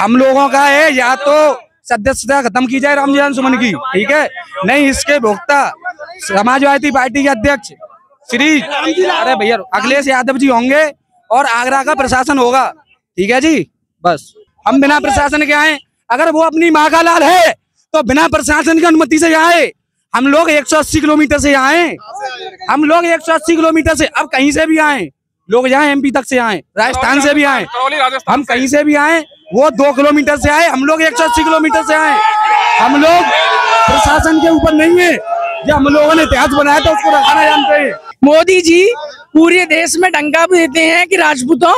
हम लोगों का है या तो सदस्यता खत्म की जाए रामजी सुमन की, ठीक है, नहीं इसके भोक्ता समाजवादी पार्टी के अध्यक्ष श्री अरे भैया अखिलेश यादव जी होंगे और आगरा का प्रशासन होगा, ठीक है जी। बस हम बिना प्रशासन के आए, अगर वो अपनी माँ का लाल है तो बिना प्रशासन की अनुमति से आए। हम लोग 180 किलोमीटर से आए, हम लोग 180 किलोमीटर से, अब कहीं से भी आए लोग, यहाँ एमपी तक से आए, राजस्थान से भी आए, हम कहीं से भी आए, वो 2 किलोमीटर से आए, हम लोग 180 किलोमीटर से आए। हम लोग प्रशासन के ऊपर नहीं है, जो हम लोगों ने इतिहास बनाया था उसको रखाना जानते हैं। मोदी जी पूरे देश में डंका भी देते हैं कि राजपूतों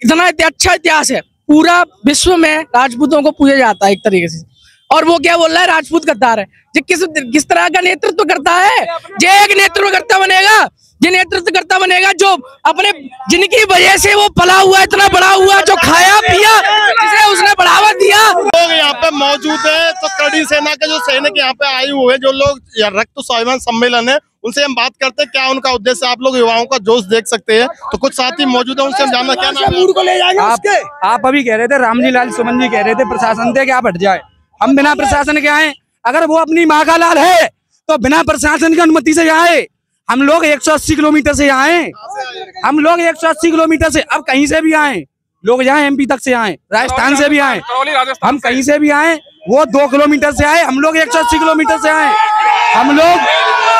इतना अच्छा इतिहास है, पूरा विश्व में राजपूतों को पूजा जाता है एक तरीके से। और वो क्या बोल रहा है, राजपूत गद्दार है। किस तरह का नेतृत्व करता है, जो एक नेतृत्वकर्ता बनेगा, जो नेतृत्वकर्ता बनेगा जो अपने जिनकी वजह से वो पला हुआ, इतना बड़ा हुआ, जो खाया पिया, जिसे उसने बढ़ावा दिया। लोग यहाँ पे मौजूद है, तो कड़ी सेना के जो सैनिक यहाँ पे आए हुए हैं, जो लोग रक्त स्वाभिमान सम्मेलन है, उनसे हम बात करते हैं क्या उनका उद्देश्य। आप लोग युवाओं का जोश देख सकते हैं, तो कुछ साथी मौजूद है, उनसे हम जानना क्या नाम को ले जाएंगे। आप अभी कह रहे थे रामजी लाल सुमन जी कह रहे थे प्रशासन से क्या हट जाए, हम बिना प्रशासन के आए, अगर वो अपनी माँ का लाल है तो बिना प्रशासन की अनुमति से आए। हम लोग 180 किलोमीटर से आए, हम लोग 180 किलोमीटर से, अब कहीं से भी आए लोग, यहाँ एमपी तक से आए, राजस्थान से भी आए, हम कहीं से भी आए, वो 2 किलोमीटर से आए, हम लोग 180 किलोमीटर से आए। हम लोग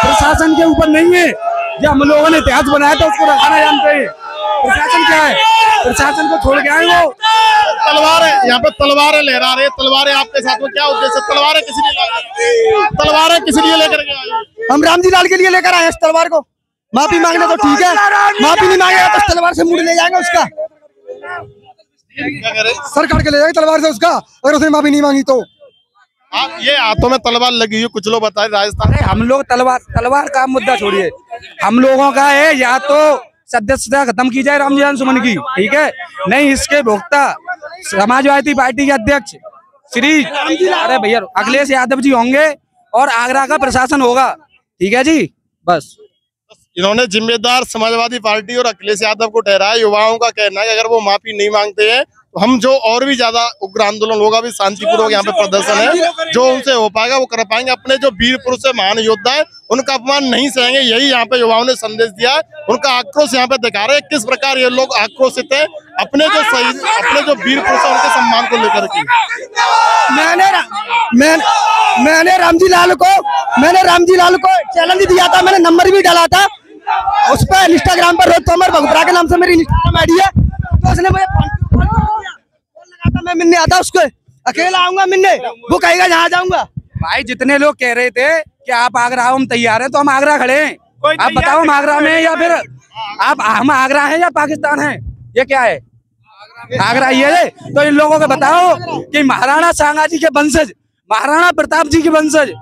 प्रशासन के ऊपर नहीं है, जो हम लोगों ने इतिहास बनाया था उसको रखाना जानते हैं। प्रशासन क्या है, प्रशासन को छोड़ के आए वो तलवारें, यहाँ पे तलवारें लहरा रहे, तलवारें आपके साथ में क्या उद्देश्य? तलवारें किस लिए लेकर के आए? हम रामजी लाल के लिए लेकर आए इस तलवार को। माफी मांगना तो ठीक है, माफी नहीं मांगेगा तो तलवार से मुड़ ले जाएंगे उसका, सरकार के ले जाएंगे तलवार से उसका, अगर उसने माफी नहीं मांगी तो। ये हाथों में तलवार लगी हुई, कुछ लोग बताए राजस्थान। हम लोग तलवार का मुद्दा छोड़िए, हम लोगों का है या तो सदस्यता खत्म की जाए रामजी सुमन की, ठीक है, नहीं इसके भोक्ता समाजवादी पार्टी के अध्यक्ष श्री अरे भैया अखिलेश यादव जी होंगे और आगरा का प्रशासन होगा, ठीक है जी। बस इन्होंने जिम्मेदार समाजवादी पार्टी और अखिलेश यादव को ठहराया। युवाओं का कहना है कि अगर वो माफी नहीं मांगते हैं तो हम जो और भी ज्यादा उग्र आंदोलन होगा, भी शांतिपूर्वक यहाँ पे प्रदर्शन है, जो उनसे हो पाएगा वो कर पाएंगे। अपने जो वीर पुरुष है, महान योद्धा है, उनका अपमान नहीं सहेंगे, यही यहाँ पे युवाओं ने संदेश दिया है। उनका आक्रोश यहाँ पे दिखा रहे हैं किस प्रकार ये लोग आक्रोशित है अपने जो वीर पुरुष है उनके सम्मान को लेकर के। मैंने रामजी लाल को चैलेंज दिया था, मैंने नंबर भी डाला था उस पर, इंस्टाग्राम पर रोहित तोमर भगुरा के नाम से मेरी इंस्टाग्राम आईडी है, तो उसने मुझे फोन लगा था, मैं मिलने आता उसको, अकेला आऊंगा मिलने, वो कहेगा जहाँ जाऊंगा। भाई जितने लोग कह रहे थे कि आप आगरा आओ, हम तैयार हैं, तो हम आगरा खड़े हैं। आप बताओ हम आगरा में या फिर हम आगरा हैं या पाकिस्तान हैं, ये क्या है? आगरा ये है। तो इन लोगों को बताओ कि महाराणा सांगा जी के वंशज, महाराणा प्रताप जी के वंशज,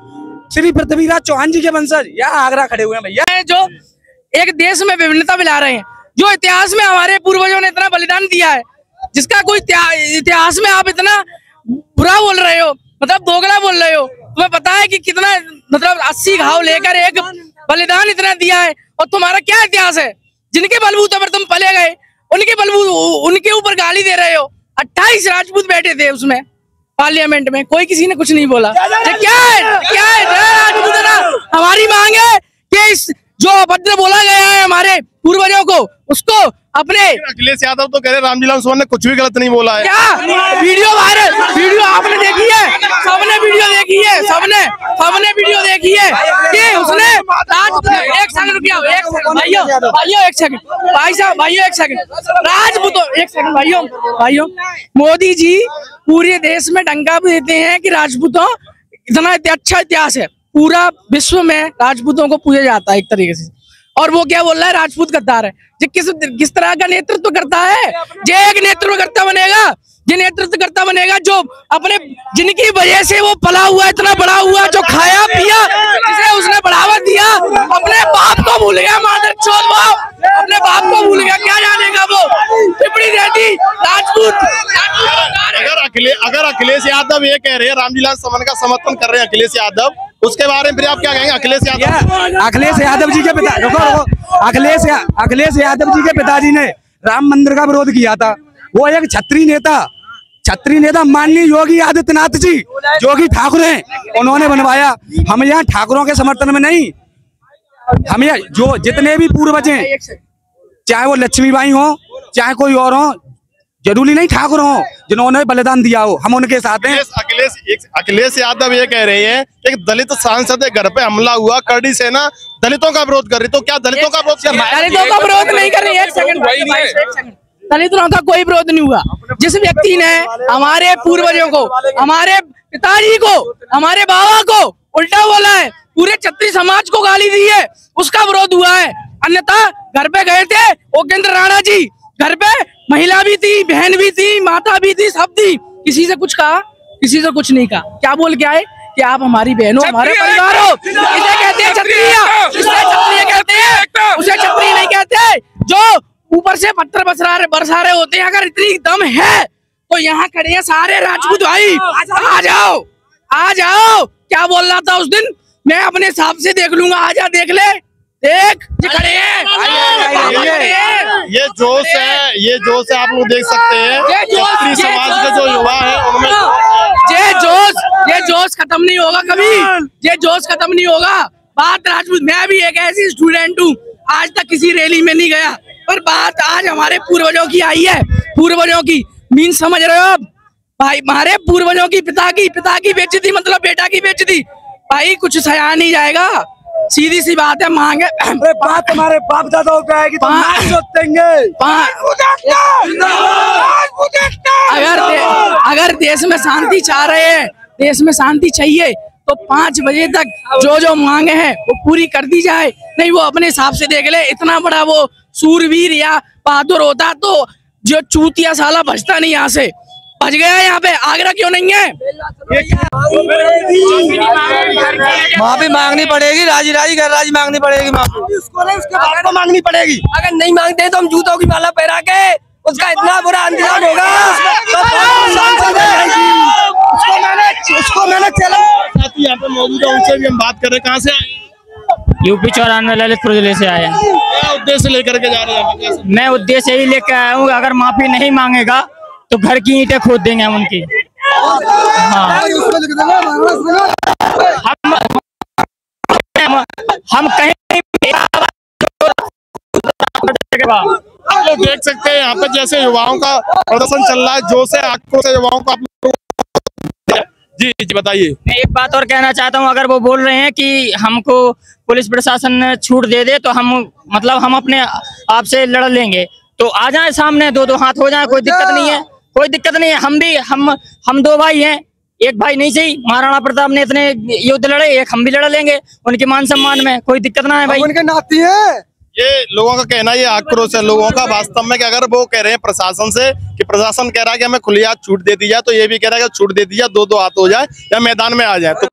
श्री पृथ्वीराज चौहान जी के वंशज यहाँ आगरा खड़े हुए हैं भैया, जो एक देश में विभिन्नता मिला रहे हैं, जो इतिहास में हमारे पूर्वजों ने इतना बलिदान दिया है, जिसका कोई इतिहास में आप इतना बुरा बोल रहे हो, मतलब दोगला बोल रहे हो। तुम्हें पता है कि कितना, मतलब 80 घाव लेकर एक बलिदान इतना दिया है, और तुम्हारा क्या इतिहास है? जिनके बलबूते पर तुम पले गए, उनके ऊपर गाली दे रहे हो। 28 राजपूत बैठे थे उसमें पार्लियामेंट में, कोई किसी ने कुछ नहीं बोला। क्या है राजपूत? हमारी मांग है कि इस जो अभद्र बोला गया है हमारे पूर्वजों को, उसको अपने। अखिलेश यादव तो कह रहे रामजी लाल सुमन ने कुछ भी गलत नहीं बोला है। क्या वीडियो वायरल, वीडियो आपने देखी है? सबने वीडियो देखी है, सबने वीडियो देखी है कि उसने एक सेकंड रुकिए, भाइयों एक सेकंड, भाई साहब भाइयों एक सेकंड, राजपूतों एक सेकंड, भाइयों मोदी जी पूरे देश में डंका भी देते हैं कि राजपूतों इतना अच्छा इतिहास है, पूरा विश्व में राजपूतों को पूजा जाता है एक तरीके से। और वो क्या बोल रहा है, राजपूत गद्दार है। किस तरह का नेतृत्व करता है, जो एक नेतृत्वकर्ता बनेगा, जो अपने जिनकी वजह से वो पला हुआ, इतना बड़ा हुआ, जो खाया पिया, जिसे उसने बढ़ावा दिया, अपने बाप को भूल गया, मादर चोद बाप अपने बाप को भूल गया, क्या जानेगा वो टिप्पणी देती राजपूत। अगर अखिलेश यादव ये कह रहे हैं रामजी लाल सुमन का समर्थन कर रहे हैं अखिलेश यादव, उसके बारे में फिर आप क्या कहेंगे? अखिलेश यादव जी के पिता अखिलेश यादव जी के पिताजी ने राम मंदिर का विरोध किया था। वो एक छत्री नेता, छत्री नेता माननीय योगी आदित्यनाथ जी, योगी ठाकुर हैं, उन्होंने बनवाया। हम यहाँ ठाकुरों के समर्थन में नहीं, हम यहाँ जो जितने भी पूर्वज हैं, चाहे वो लक्ष्मीबाई हो चाहे कोई और हो, जरूरी नहीं ठाकुर हो, जिन्होंने बलिदान दिया हो, हम उनके साथ हैं। अखिलेश यादव ये कह रहे हैं एक दलित सांसद के घर पे हमला हुआ, करड़ी सेना दलितों का विरोध कर रही, तो क्या दलितों का विरोध कर रही है? दलितों का विरोध नहीं कर रही है। एक सेकंड, दलितों का कोई विरोध नहीं हुआ। जिस व्यक्ति ने हमारे पूर्वजों को, हमारे पिताजी को, हमारे बाबा को उल्टा बोला है, पूरे छत्री समाज को गाली दी है, उसका विरोध हुआ है। अन्यथा घर पे गए थे ओकेंद्र राणा जी, घर पे महिला भी थी, बहन भी थी, माता भी थी, सब थी, किसी से कुछ कहा? किसी से कुछ नहीं कहा। क्या बोल के आए कि आप हमारी बहनों, हमारे परिवार हो। इसे कहते हैं क्षत्रिय, इसे क्षत्रिय कहते हैं, उसे क्षत्रिय नहीं कहते। जो ऊपर से पत्थर बरसा रहे होते हैं, अगर इतनी दम है तो यहाँ खड़े हैं सारे राजपूत भाई, आ जाओ, आ जाओ। क्या बोल रहा था उस दिन, मैं अपने हिसाब से देख लूंगा, आजा देख ले, देख ये खड़े हैं। ये जोश है, ये जोश है, आप लोग देख सकते हैं। छत्री समाज के जो युवा है उनमें ये जोश खत्म नहीं होगा कभी, ये जोश खत्म नहीं होगा। बात राजपूत, मैं भी एक ऐसी स्टूडेंट हूँ, आज तक किसी रैली में नहीं गया, पर बात आज हमारे पूर्वजों की आई है, पूर्वजों की। मीन समझ रहे हो आप भाई, हमारे पूर्वजों की, पिता की बेइज्जती मतलब बेटा की बेइज्जती, भाई कुछ सहा नहीं जाएगा। सीधी सी बात है, मांगे बात हमारे बाप दादाओं पे आएगी तो अगर देश में शांति चाह रहे हैं, देश में शांति चाहिए, तो 5 बजे तक जो मांगे हैं वो पूरी कर दी जाए। नहीं वो अपने हिसाब से देख ले, इतना बड़ा वो सूरवीर या बहादुर होता तो जो चूतिया साला बचता नहीं, यहाँ से बच गया। यहाँ पे आगरा क्यों नहीं है? माफी मांगनी पड़ेगी, राजी राजी मांगनी पड़ेगी माफी, उसको नहीं उसके बाप को मांगनी पड़ेगी। अगर नहीं मांगते तो हम जूतों की माला पहरा के उसका इतना बुरा अंजाम होगा। उसको मैंने साथी यहाँ पे मौजूद है, उनसे भी हम बात कर रहे हैं। कहाँ से आए? यूपी 94 ललितपुर जिले से आए हैं। क्या उद्देश्य लेकर के जा रहे हैं? मैं उद्देश्य यही लेकर आया हूँ, अगर माफी नहीं मांगेगा तो घर की ईंटें खोद देंगे हम उनकी। हाँ। हम कहीं आप लोग देख सकते हैं यहाँ पे जैसे युवाओं का प्रदर्शन चल रहा है, जोश है, आक्रोश है युवाओं का। जी बताइए। मैं एक बात और कहना चाहता हूँ, अगर वो बोल रहे हैं कि हमको पुलिस प्रशासन छूट दे दे तो हम मतलब हम अपने आप से लड़ लेंगे, तो आ जाए सामने, दो हाथ हो जाए, कोई दिक्कत नहीं है, कोई दिक्कत नहीं है। हम 2 भाई हैं, एक भाई नहीं सही, महाराणा प्रताप ने इतने युद्ध लड़े, एक हम भी लड़ लेंगे उनके मान सम्मान में, कोई दिक्कत ना है भाई। उनके नाती है। ये लोगों का कहना, ये आक्रोश है लोगों का वास्तव में, कि अगर वो कह रहे हैं प्रशासन से कि प्रशासन कह रहा है कि हमें खुली हाथ छूट दे दी जाए, तो ये भी कह रहा है कि छूट दे दी जाए, 2 हाथ हो जाए या मैदान में आ जाए। तो